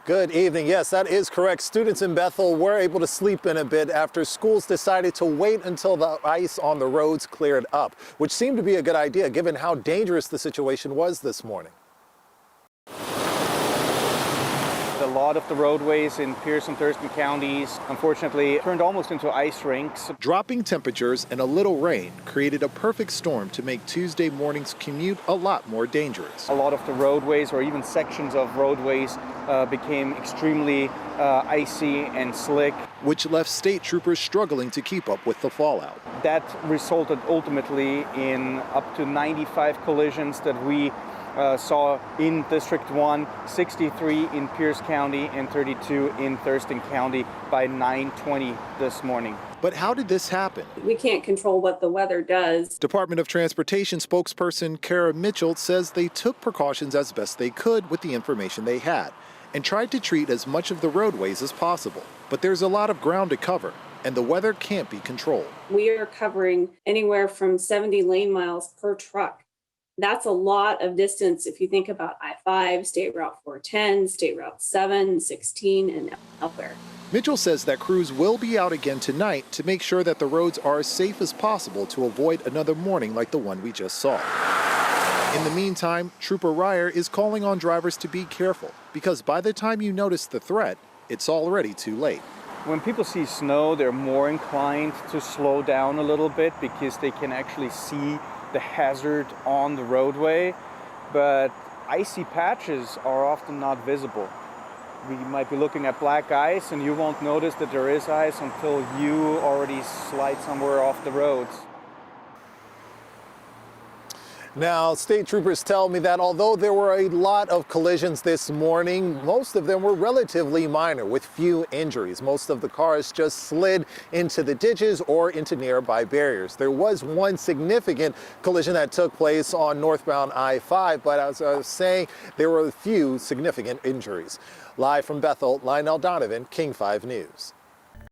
Good evening. Yes, that is correct. Students in Bethel were able to sleep in a bit after schools decided to wait until the ice on the roads cleared up, which seemed to be a good idea given how dangerous the situation was this morning. A lot of the roadways in Pierce and Thurston counties, unfortunately, turned almost into ice rinks. Dropping temperatures and a little rain created a perfect storm to make Tuesday morning's commute a lot more dangerous. A lot of the roadways, or even sections of roadways, became extremely icy and slick, which left state troopers struggling to keep up with the fallout. That resulted ultimately in up to 95 collisions that we saw in District 1, 63 in Pierce County, and 32 in Thurston County by 9:20 this morning. But how did this happen? We can't control what the weather does. Department of Transportation spokesperson Kara Mitchell says they took precautions as best they could with the information they had and tried to treat as much of the roadways as possible. But there's a lot of ground to cover, and the weather can't be controlled. We are covering anywhere from 70 lane miles per truck. That's a lot of distance if you think about I-5, State Route 410, State Route 7, 16, and elsewhere. Mitchell says that crews will be out again tonight to make sure that the roads are as safe as possible to avoid another morning like the one we just saw. In the meantime, Trooper Ryer is calling on drivers to be careful because by the time you notice the threat, it's already too late. When people see snow, they're more inclined to slow down a little bit because they can actually see the hazard on the roadway, but icy patches are often not visible. We might be looking at black ice and you won't notice that there is ice until you already slide somewhere off the roads. Now, state troopers tell me that although there were a lot of collisions this morning, most of them were relatively minor with few injuries. Most of the cars just slid into the ditches or into nearby barriers. There was one significant collision that took place on northbound I-5, but as I was saying, there were a few significant injuries. Live from Bethel, Lionel Donovan, King 5 News.